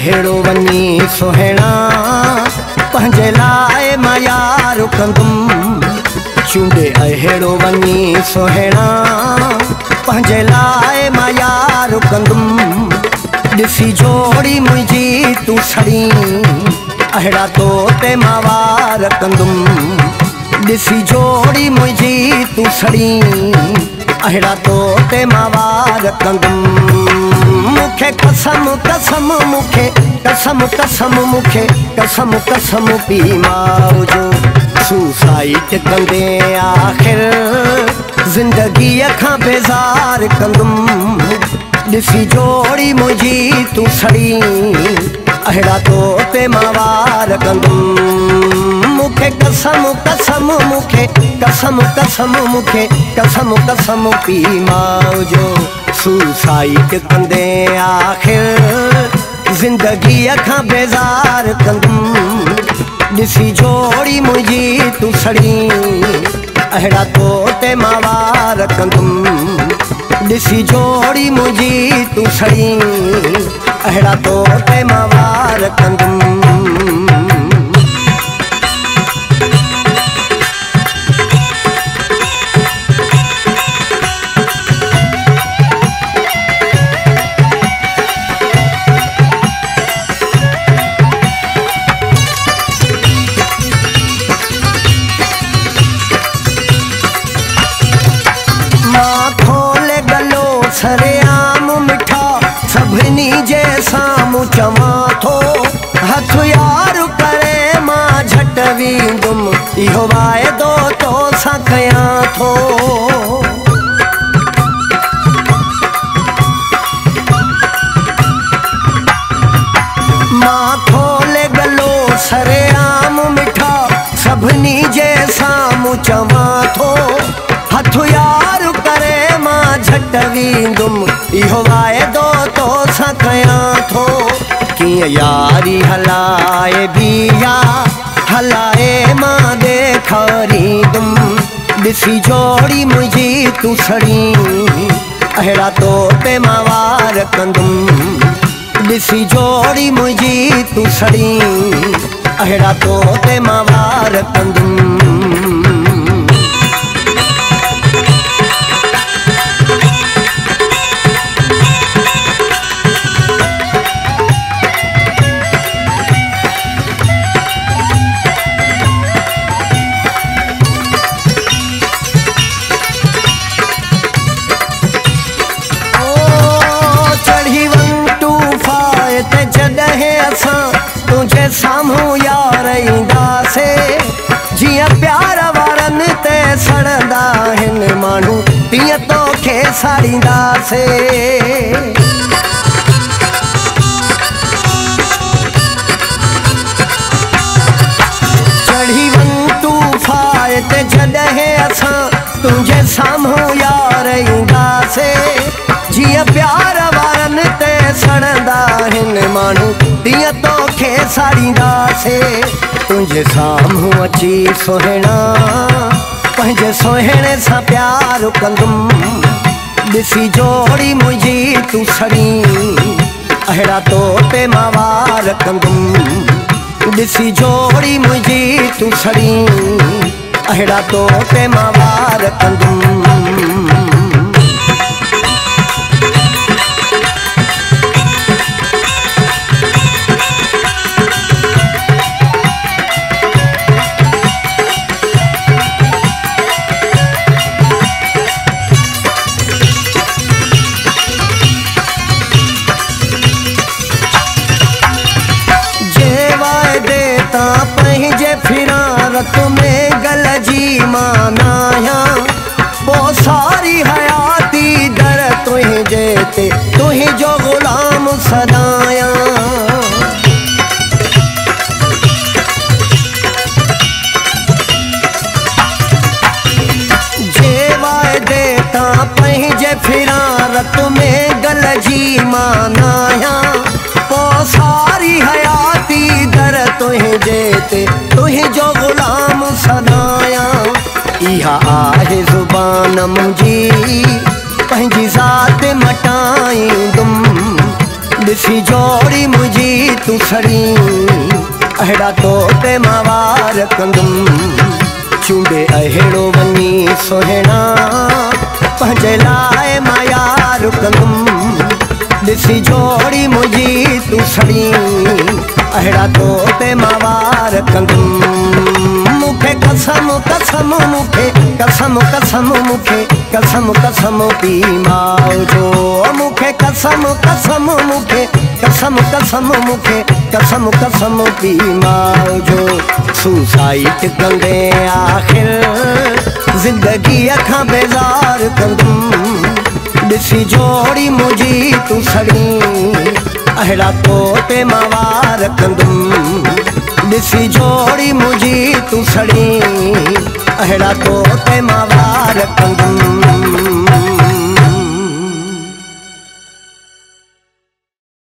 अहिड़ो वञी सुहिणा पंहिंजे लाइ मां यार कंदुमि। चूंडे अहिड़ो वञी सुहिणा पंहिंजे लाइ मां यार कंदुमि। ॾिसी जोड़ी मुंहिंजी तूं सड़ी अहिड़ा तो ते मां वार कंदुमि। ॾिसी जोड़ी मुंहिंजी तूं सड़ी अहिड़ा तो ते मां वार कंदुमि। मूंखे कसम कसम मूंखे कसम कसम मूंखे कसम कसम पी माउ जो सुसाइड कंदे आख़िर ज़िंदगीअ खां बेज़ार कंदुमि। ॾिसी जोड़ी मुंहिंजी तूं सड़ी अहिड़ा तो ते मां वार कंदुमि। मूंखे कसम कसम मूंखे कसम कसम मूंखे कसम कसम पी माउ जो सुसाइड कंदे आख़िर ज़िंदगीअ खां बेज़ार कंदुमि। ॾिसी जोड़ी मुंहिंजी तूं सड़ी अहिड़ा तो ते मां वार कंदुमि। ॾिसी जोड़ी मुंहिंजी तूं सड़ी अहिड़ा तो ते मां वार कंदुमि। सरेआम मिठा सभिनी जे साम्हूं चवां थो हथ यार करे मां झट वींदुमि इहो वाइदो तोसां कयां थो। मां खोले गलो सरेआम मिठा सभिनी जे साम्हूं चवां थो हथ यार करे झट वींदुमि इहो वाइदो तोसां कयां थो। कीअं यारी हलाए बिया हलाए मां ॾेखारींदुमि। ॾिसी जोड़ी मुंहिंजी तूं सड़ी अहिड़ा तो ते मां वार कंदुमि। ॾिसी जोड़ी मुंहिंजी तूं सड़ी अहिड़ा तो ते मां वार कंदुमि। जॾहिं असां तुंहिंजे साम्हूं यार ईंदासीं जीअं प्यार वारनि ते सड़ंदा आहिनि माण्हू तीअं तोखे साड़ींदासीं। चढ़ी वञ तूफ़ान ते जॾहिं असां तुंहिंजे साम्हूं यार ईंदासीं जीअं प्यार वारनि ते सड़ंदा आहिनि माण्हू तीअं तोखे साड़ींदासीं। तुंहिंजे साम्हूं अची सुहिणा पंहिंजे सुहिणे सां प्यार कंदुमि। ॾिसी जोड़ी मुंहिंजी तूं सड़ी अहिड़ा तो ते मां वार कंदुमि। ॾिसी जोड़ी मुंहिंजी तूं सड़ी अहिड़ा तो ते मां वार कंदुमि। पंहिंजे फिरारत में गल जी मानाया पोइ सारी हयाती दर तुंहिंजे ते तुंहिंजो ग़ुलाम सदाया। जे वाइदे तां पंहिंजे फिरारत में गल जी मानाया पोइ सारी हयाती दर तुंहिंजे ते तुंहिंजो ग़ुलाम सदाया। इहा आहे ज़ुबान मुंहिंजी पंहिंजी ज़ात मटाईंदुमि। ॾिसी जोड़ी मुंहिंजी तूं सड़ी अहिड़ा तो ते मावार कंदुमि चूंडे अहिड़ो वञी सुहिणा पंहिंजे लाइ मां यार कंदुमि ॾिसी जोड़ी मुंहिंजी तूं सड़ी अहिड़ा तो ते मावार कंदुमि मूंखे कसम कसम मूंखे कसम कसम मूंखे कसम कसम पी माउ जो मूंखे कसम कसम मूंखे कसम कसम मूंखे कसम कसम पी माउ जो सुसाइड कंदे आख़िर ज़िंदगीअ खां बेज़ार कंदुमि ॾिसी जोड़ी मुंहिंजी तूं सड़ी अहिड़ा तो ते मां वार कंदुमि ॾिसी जोड़ी मुंहिंजी तूं सड़ी अहिड़ा तो ते मां वार कंदुमि